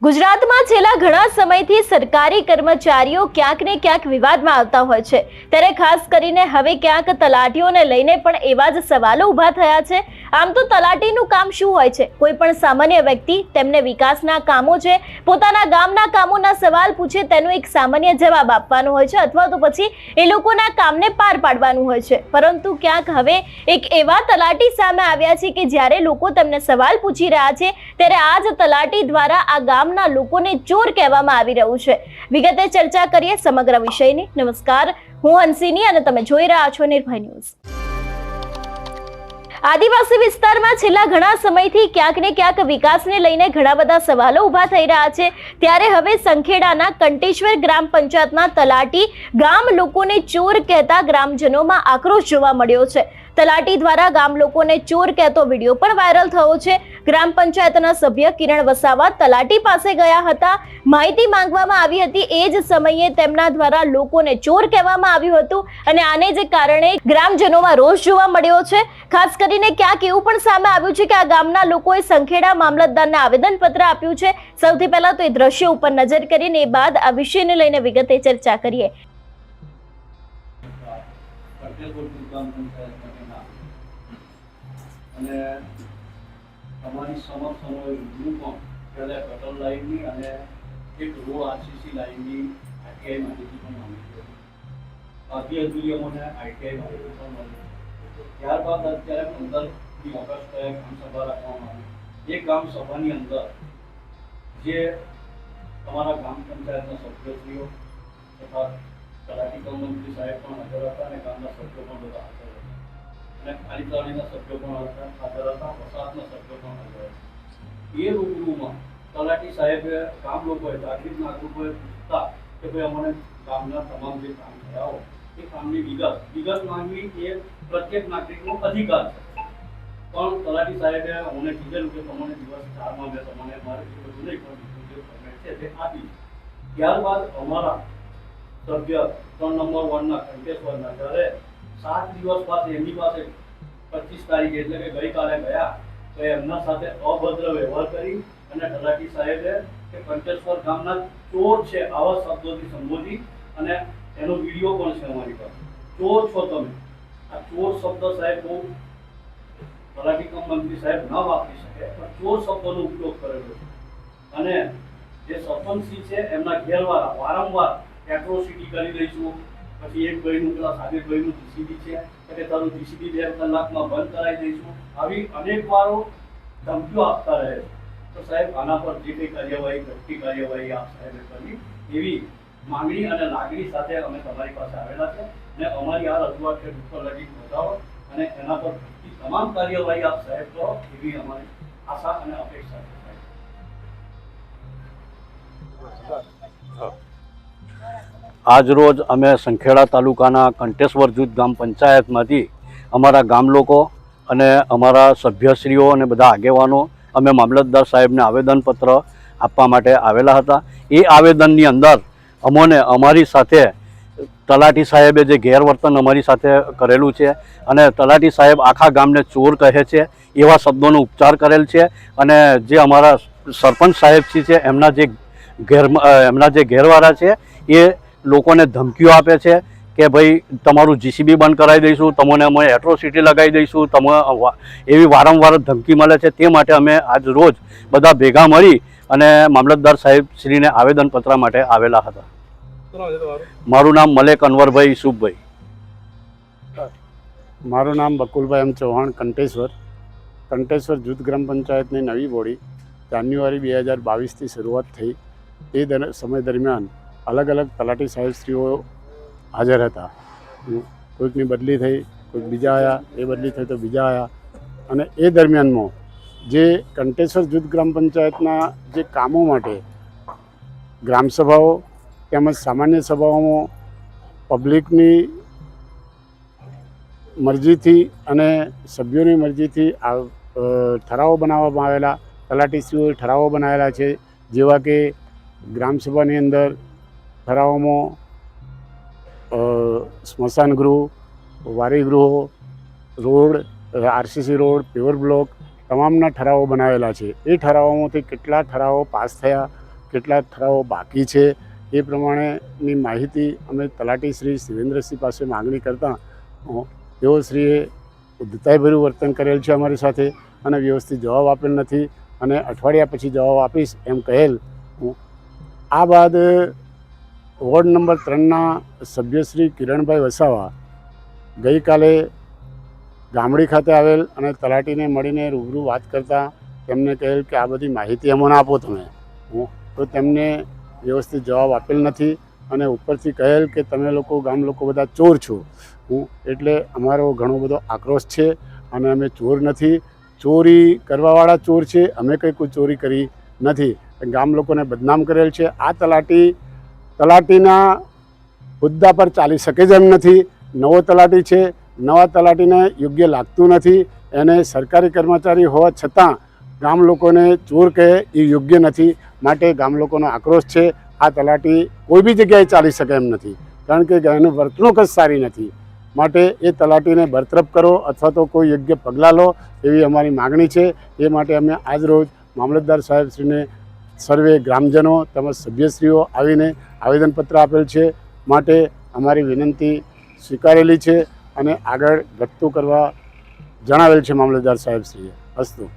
ગુજરાતમાં છેલ્લા ઘણા સમયથી સરકારી કર્મચારીઓ ક્યાંક ને ક્યાંક વિવાદમાં આવતા હોય છે, ત્યારે ખાસ કરીને હવે ક્યાંક તલાટીઓને લઈને પણ એવા જ સવાલો ઊભા થયા છે। આમ તો તલાટીનું કામ શું હોય છે? કોઈ પણ સામાન્ય વ્યક્તિ તેમને વિકાસના કામો છે, પોતાના ગામના કામોના સવાલ પૂછે તેનો એક સામાન્ય જવાબ આપવાનો હોય છે, અથવા તો પછી એ લોકોના કામને પાર પાડવાનું હોય છે। પરંતુ ક્યાંક હવે એક એવા તલાટી સામે આવ્યા છે કે જ્યારે લોકો તેમને સવાલ પૂછી રહ્યા છે ત્યારે આ જ તલાટી દ્વારા આ ગામ લોકોને ચોર કહેવામાં આવી રહ્યું છે। વિગતે ચર્ચા કરીએ સમગ્ર વિષયની। નમસ્કાર, હું હંસિની અને તમે જોઈ રહ્યા છો નિર્ભય ન્યૂઝ। આદિવાસી વિસ્તારમાં છેલ્લા ઘણા સમયથી ક્યાંક ને ક્યાંક વિકાસને લઈને ઘણા બધા સવાલો ઊભા થઈ રહ્યા છે, ત્યારે હવે સંખેડાના કંટેશ્વર ગ્રામ પંચાયતના તલાટી ગામ લોકોને ચોર કહેતા ગ્રામજનોમાં આક્રોશ જોવા મળ્યો છે। તલાટી દ્વારા ગામ લોકોને ચોર કહેતો વિડીયો પણ વાયરલ થયો છે। ગ્રામ પંચાયતના સભ્ય કિરણ વસાવા તલાટી પાસે ગયા હતા, માહિતી માંગવામાં આવી હતી। એ જ સમયે તેમના દ્વારા લોકોને ચોર કહેવામાં આવ્યું હતું અને આને જ કારણે ગ્રામજનોમાં રોષ જોવા મળ્યો છે। ખાસ કરીને ક્યાંક એવું પણ સામે આવ્યું છે કે આ ગામના લોકોએ સંખેડા મામલતદારને આવેદનપત્ર આપ્યું છે। સૌથી પહેલા તો એ દ્રશ્ય ઉપર નજર કરીને એ બાદ આ વિષયને લઈને વિગતે ચર્ચા કરીએ। અને તમારી સમક્ષ રિવ્યુ પણ પહેલાં ગટર લાઇનની અને એક રોડ આરસીસી લાઇનની આઈટીઆઈ માહિતી પણ માંગી હતી। બાકી અધૂરી અમને આઈટીઆઈ માહિતી પણ મળી। ત્યારબાદ અત્યારે 15મી ઓગસ્ટે ગ્રામસભા રાખવામાં આવી। એ ગ્રામસભાની અંદર જે તમારા ગ્રામ પંચાયતના સભ્યશ્રીઓ તથા તલાટી કમ મંત્રી સાહેબ પણ હાજર હતા અને ગામના સભ્યો પણ બધા હાજર હતા અને કાર્યકારીના સભ્યો પણ હાજર હતા, વસાહતના સભ્યો પણ હાજર હતા। એ રૂબરૂમાં તલાટી સાહેબે ગામ લોકોએ નાગરિક નાગરિકોએ પૂછતા કે ભાઈ અમને ગામના તમામ જે કામ થયા હોય એ કામની વિગત માંગવી એ પ્રત્યેક નાગરિકનો અધિકાર છે। પણ તલાટી સાહેબે અમને કીધેલું કે તમને દિવસ 4માં મેં તમને મારે જે બધું નહીં પણ જે ફોર્મેટ છે તે આપી। ત્યારબાદ અમારા સભ્ય 3 નંબર વોર્ડના કંટેશ્વરના જ્યારે 7 દિવસ બાદ એમની પાસે 25 તારીખે એટલે કે ગઈકાલે ગયા તો એમના સાથે અભદ્ર વ્યવહાર કરી અને તલાટી સાહેબે કે કંટેશ્વર ગામના ચોર છે આવા શબ્દોથી સંબોધી અને એનો વિડીયો પણ છે અમારી પાસે। ચોર છો તમે, આ ચોર શબ્દ સાહેબ બહુ તલાટી કમ મંત્રી સાહેબ ન વાપરી શકે પણ ચોર શબ્દનો ઉપયોગ કરેલો છે અને જે સરપંચશ્રી છે એમના ઘેરવાળા વારંવાર એટ્રોસિટી કરી દઈશું, પછી એક ભાઈનું પેલા સાબિર ભાઈનું જીસીબી છે કે તારું જીસીબી 2 કલાકમાં બંધ કરાવી દઈશું, આવી અનેક વારો ધમકીઓ આપતા રહે છે। તો સાહેબ આના પર જે કંઈ કાર્યવાહી ઘટતી કાર્યવાહી આપ સાહેબે કરવી એવી માંગણી અને લાગણી સાથે અમે તમારી પાસે આવેલા છે અને અમારી આ રજૂઆત છે ઉપર લગી પહોંચાડો અને એના પર ઘટતી તમામ કાર્યવાહી આપ સાહેબ કરો એવી અમારી આશા અને અપેક્ષા છે સાહેબ। આજ રોજ અમે સંખેડા તાલુકાના કંટેશ્વર જૂથ ગ્રામ પંચાયતમાંથી અમારા ગામ લોકો અને અમારા સભ્યશ્રીઓ અને બધા આગેવાનો અમે મામલતદાર સાહેબને આવેદનપત્ર આપવા માટે આવેલા હતા। એ આવેદનની અંદર અમોને અમારી સાથે તલાટી સાહેબે જે ગેરવર્તન અમારી સાથે કરેલું છે અને તલાટી સાહેબ આખા ગામને ચોર કહે છે એવા શબ્દોનો ઉપચાર કરેલ છે અને જે અમારા સરપંચ સાહેબશ્રી છે એમના જે ઘેરવાળા છે એ લોકોને ધમકીઓ આપે છે કે ભાઈ તમારું જીસીબી બંધ કરાવી દઈશું, તમને અમે એટ્રોસિટી લગાવી દઈશું, એવી વારંવાર ધમકી મળે છે। તે માટે અમે આજ રોજ બધા ભેગા મળી અને મામલતદાર સાહેબશ્રીને આવેદનપત્ર માટે આવેલા હતા। મારું નામ મલેક અનવરભાઈ ઈસુફભાઈ। મારું નામ બકુલભાઈ એમ ચૌહાણ, કંટેશ્વર જૂથ ગ્રામ પંચાયતની નવી બોડી જાન્યુઆરી 2022થી શરૂઆત થઈ। એ સમય દરમિયાન અલગ અલગ તલાટી સાહેબશ્રીઓ હાજર હતા। કોઈકની બદલી થઈ, કોઈક બીજા આવ્યા, એ બદલી થઈ તો બીજા આવ્યા અને એ દરમિયાનમાં જે કંટેશ્વર જૂથ ગ્રામ પંચાયતના જે કામો માટે ગ્રામસભાઓ તેમજ સામાન્ય સભાઓમાં પબ્લિકની મરજીથી અને સભ્યોની મરજીથી ઠરાવો બનાવવામાં આવેલા। તલાટીશ્રીઓએ ઠરાવો બનાવેલા છે, જેવા કે ગ્રામસભાની અંદર ઠરાવોમાં સ્મશાન ગૃહ, વારી ગૃહો, road, RCC road, paver block તમામના ઠરાવો બનાવેલા છે। એ ઠરાવોમાંથી કેટલા ઠરાવો પાસ થયા કેટલા ઠરાવો બાકી છે એ પ્રમાણેની માહિતી અમે તલાટી શ્રી શિવેન્દ્રસિંહ પાસે માગણી કરતાં તેઓ શ્રીએ ઉદ્ધતાઈભર્યું વર્તન કરેલ છે અમારી સાથે અને વ્યવસ્થિત જવાબ આપેલ નથી અને અઠવાડિયા પછી જવાબ આપીશ એમ કહેલ. આ બાદ વોર્ડ નંબર 3ના સભ્ય શ્રી કિરણભાઈ વસાવા ગઈકાલે ગામડી ખાતે આવેલ અને તલાટીને મળીને રૂબરૂ વાત કરતાં તેમને કહેલ કે આ બધી માહિતી અમને આપો તમે. તો તેમને વ્યવસ્થિત જવાબ આપેલ નથી અને ઉપરથી કહેલ કે તમે લોકો ગામ લોકો બધા ચોર છો. એટલે અમારો ઘણો બધો આક્રોશ છે અને અમે ચોર નથી, ચોરી કરવાવાળા ચોર છે, અમે કંઈ કોઈ ચોરી કરી નથી. ગામ લોકોને બદનામ કરેલ છે. આ તલાટીના હોદ્દા પર ચાલી શકે જ એમ નથી. નવો તલાટી છે, નવા તલાટીને યોગ્ય લાગતું નથી. એને સરકારી કર્મચારી હોવા છતાં ગામ લોકોને ચોર કહે એ યોગ્ય નથી. માટે ગામ લોકોનો આક્રોશ છે. આ તલાટી કોઈ બી જગ્યાએ ચાલી શકે એમ નથી, કારણ કે એનું વર્તણૂક જ સારી નથી. માટે એ તલાટીને બરતરફ કરો અથવા તો કોઈ યોગ્ય પગલાં લો એવી અમારી માગણી છે. એ માટે અમે આજરોજ મામલતદાર સાહેબશ્રીને સર્વે ગ્રામજનો તેમજ સભ્યશ્રીઓ આવીને આવેદનપત્ર આપેલ છે. માટે અમારી વિનંતી સ્વીકારેલી છે અને આગળ ઘટતું કરવા જણાવેલ છે મામલતદાર સાહેબશ્રીએ. અસ્તુ.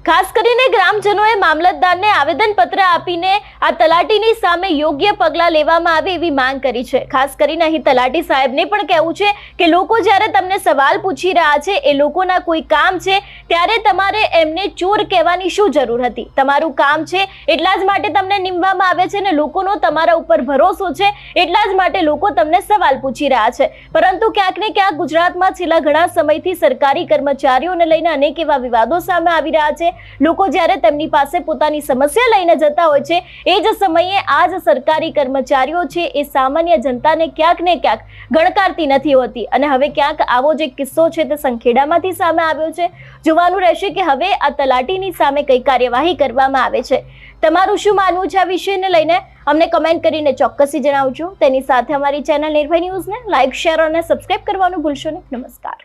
ખાસ કરીને ગ્રામજનોએ મામલતદારને આવેદનપત્ર આપીને આ તલાટીની સામે યોગ્ય પગલાં લેવામાં આવે એવી માંગ કરી છે. ખાસ કરીને અહીં તલાટી સાહેબને પણ કહેવું છે કે લોકો જ્યારે તમને સવાલ પૂછી રહ્યા છે, એ લોકોના કોઈ કામ છે, ત્યારે તમારે એમને ચોર કહેવાની શું જરૂર હતી? તમારું કામ છે એટલા જ માટે તમને નીમવામાં આવે છે ને લોકોનો તમારા ઉપર ભરોસો છે એટલા જ માટે લોકો તમને સવાલ પૂછી રહ્યા છે. પરંતુ ક્યાંક ને ક્યાંક ગુજરાતમાં છેલ્લા ઘણા સમયથી સરકારી કર્મચારીઓને લઈને અનેક એવા વિવાદો સામે આવી રહ્યા છે. લોકો જ્યારે તેમની પાસે પોતાની સમસ્યા લઈને જતા હોય છે, એ જ સમયે આ જ સરકારી કર્મચારીઓ છે એ સામાન્ય જનતાને ક્યાંક ને ક્યાંક ગણકારતી નથી હોતી. અને હવે ક્યાંક આવો જે કિસ્સો છે તે સંખેડામાંથી સામે આવ્યો છે. જોવાનું રહેશે કે હવે આ તલાટીની સામે કઈ કાર્યવાહી કરવામાં આવે છે. તમારું શું માનવું છે આ વિષયને લઈને અમને કમેન્ટ કરીને ચોક્કસથી જણાવજો. તેની સાથે અમારી ચેનલ નિર્ભય ન્યૂઝને લાઇક, શેર અને સબસ્ક્રાઇબ કરવાનું ભૂલશો નહીં. નમસ્કાર.